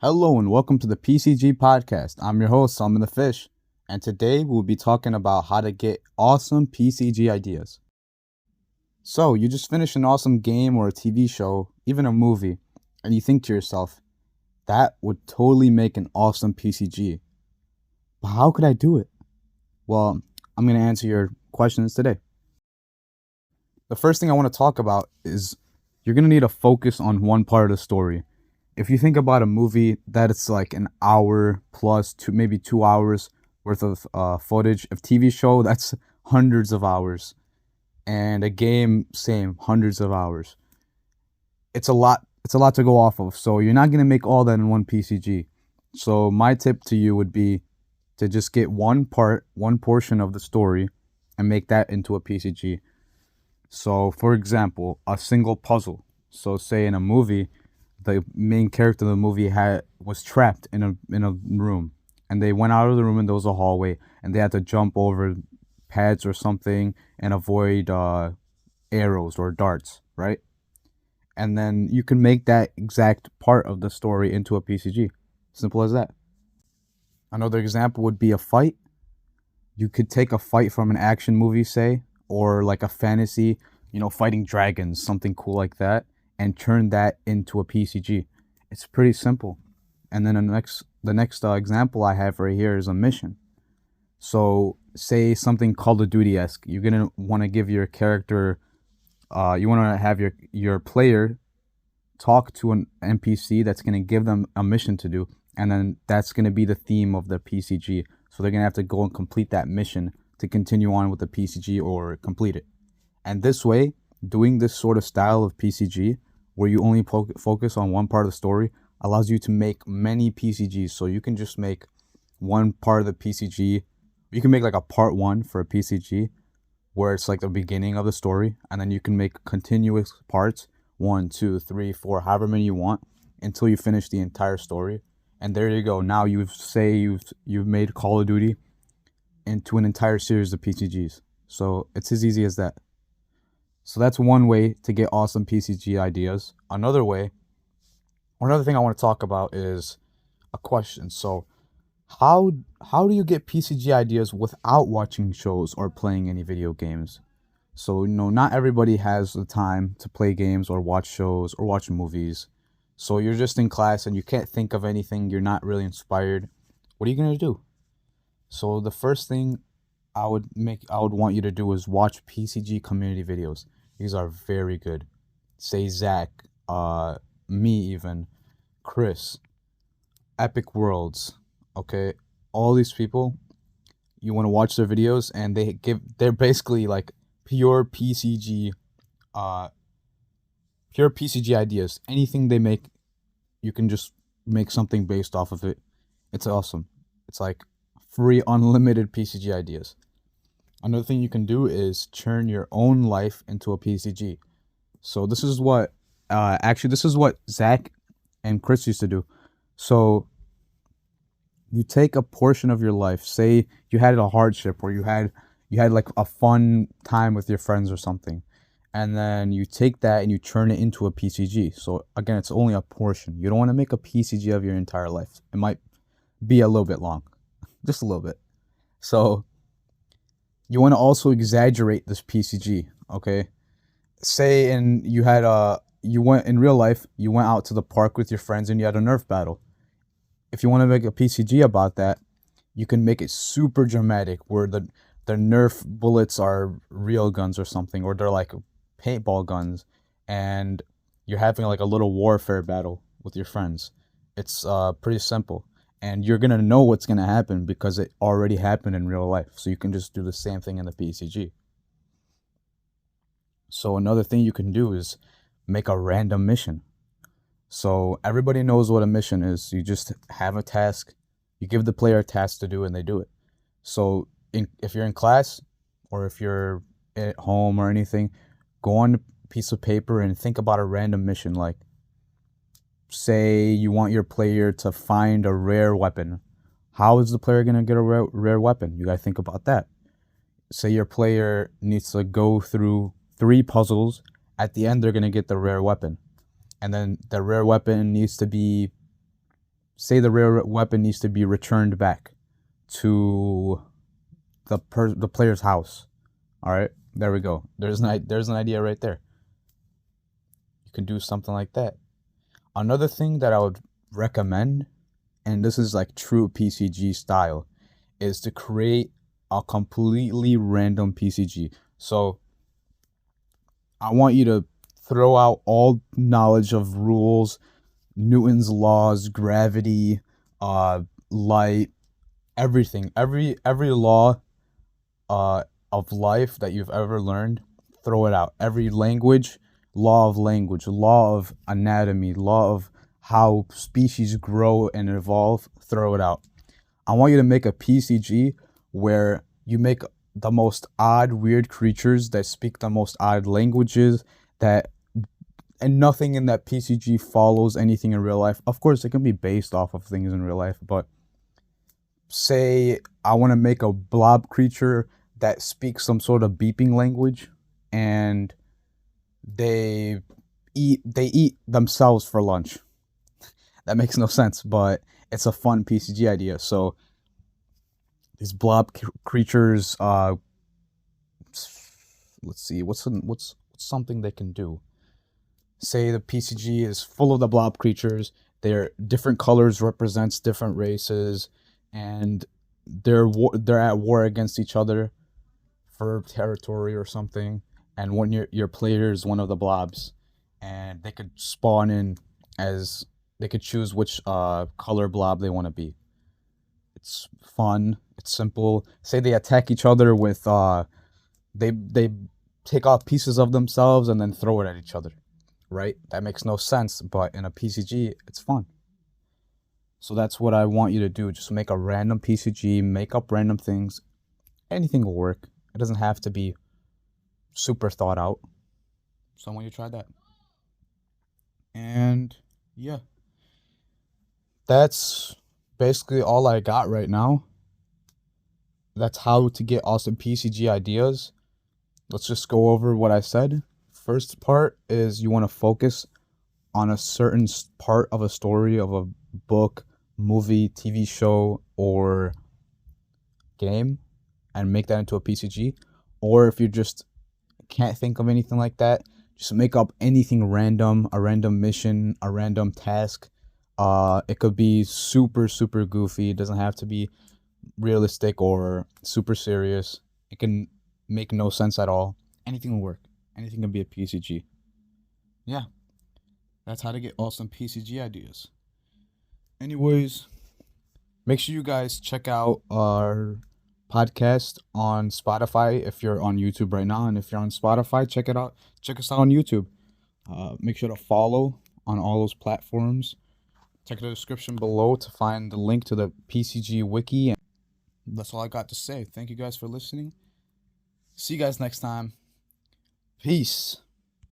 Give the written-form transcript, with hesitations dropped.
Hello and welcome to the PCG Podcast. I'm your host, Salman the Fish, and today we'll be talking about how to get awesome PCG ideas. So, you just finished an awesome game or a TV show, even a movie, and you think to yourself, that would totally make an awesome PCG. But how could I do it? Well, I'm going to answer your questions today. The first thing I want to talk about is you're going to need to focus on one part of the story. If you think about a movie that it's like an hour plus maybe 2 hours worth of footage, of TV show, that's hundreds of hours, and a game, same, hundreds of hours. It's a lot. It's a lot to go off of. So you're not gonna make all that in one PCG. So my tip to you would be to just get one portion of the story, and make that into a PCG. So, for example, a single puzzle. So, say in a movie, the main character of the movie was trapped in a room, and they went out of the room and there was a hallway, and they had to jump over pads or something and avoid arrows or darts, right? And then you can make that exact part of the story into a PCG. Simple as that. Another example would be a fight. You could take a fight from an action movie, say, or like a fantasy, fighting dragons, something cool like that, and turn that into a PCG. It's pretty simple. And then the next example I have right here is a mission. So say something Call of Duty-esque. You're gonna want to give your character, you want to have your player talk to an NPC that's gonna give them a mission to do, and then that's gonna be the theme of the PCG. So they're gonna have to go and complete that mission to continue on with the PCG or complete it. And this way, doing this sort of style of PCG, where you only focus on one part of the story, allows you to make many PCGs. So you can just make one part of the PCG. You can make like a part one for a PCG, where it's like the beginning of the story, and then you can make continuous parts, 1, 2, 3, 4, however many you want, until you finish the entire story. And there you go. Now you've made Call of Duty into an entire series of PCGs. So it's as easy as that. So that's one way to get awesome PCG ideas. Another thing I want to talk about is a question. So how do you get PCG ideas without watching shows or playing any video games? So, not everybody has the time to play games or watch shows or watch movies. So you're just in class and you can't think of anything, you're not really inspired. What are you going to do? So the first thing I would want you to do is watch PCG community videos. These are very good. Say Zach, me even, Chris, Epic Worlds, okay? All these people, you want to watch their videos, and they're basically like pure PCG ideas. Anything they make, you can just make something based off of it. It's awesome. It's like free, unlimited PCG ideas. Another thing you can do is turn your own life into a PCG. So this is what Zach and Chris used to do. So you take a portion of your life. Say you had a hardship, or you had like a fun time with your friends or something, and then you take that and you turn it into a PCG. So again, it's only a portion. You don't want to make a PCG of your entire life. It might be a little bit long, just a little bit. So you want to also exaggerate this PCG, okay? Say you went in real life, you went out to the park with your friends and you had a Nerf battle. If you want to make a PCG about that, you can make it super dramatic, where the Nerf bullets are real guns or something, or they're like paintball guns, and you're having like a little warfare battle with your friends. It's pretty simple, and you're gonna know what's gonna happen because it already happened in real life. So you can just do the same thing in the PCG. So another thing you can do is make a random mission. So everybody knows what a mission is. You just have a task, you give the player a task to do, and they do it. So if you're in class, or if you're at home or anything, go on a piece of paper and think about a random mission. Like, say you want your player to find a rare weapon. How is the player going to get a rare weapon? You got to think about that. Say your player needs to go through 3 puzzles. At the end, they're going to get the rare weapon. And then the rare weapon needs to be say the rare weapon needs to be returned back to the player's house. All right, there we go. There's an idea right there. You can do something like that. Another thing that I would recommend, and this is like true PCG style, is to create a completely random PCG. So I want you to throw out all knowledge of rules, Newton's laws, gravity, light, everything, every law of life that you've ever learned, throw it out. Every language, law of anatomy, law of how species grow and evolve, throw it out. I want you to make a PCG where you make the most odd, weird creatures that speak the most odd languages, and nothing in that PCG follows anything in real life. Of course, it can be based off of things in real life, but say I want to make a blob creature that speaks some sort of beeping language, and they eat themselves for lunch. That makes no sense, but it's a fun PCG idea. So these blob creatures, let's see, what's something they can do? Say the PCG is full of the blob creatures. Their different colors represents different races, and they're at war against each other for territory or something. And when your player is one of the blobs, and they could spawn in as they could choose which color blob they want to be. It's fun. It's simple. Say they attack each other with they take off pieces of themselves and then throw it at each other. Right? That makes no sense, but in a PCG, it's fun. So that's what I want you to do. Just make a random PCG, make up random things. Anything will work. It doesn't have to be super thought out. So I want you to try that. And yeah, that's basically all I got right now. That's how to get awesome PCG ideas. Let's just go over what I said. First part is you want to focus on a certain part of a story of a book, movie, TV show, or game, and make that into a PCG. Or if you just can't think of anything like that, just make up anything random, a random mission, a random task. It could be super, super goofy. It doesn't have to be realistic or super serious. It can make no sense at all. Anything will work. Anything can be a PCG. Yeah, that's how to get awesome PCG ideas. Anyways, make sure you guys check out our podcast on Spotify if you're on YouTube right now. And if you're on Spotify, check it out. Check us out on YouTube. Make sure to follow on all those platforms. Check the description below to find the link to the PCG wiki. And that's all I got to say. Thank you guys for listening. See you guys next time. Peace.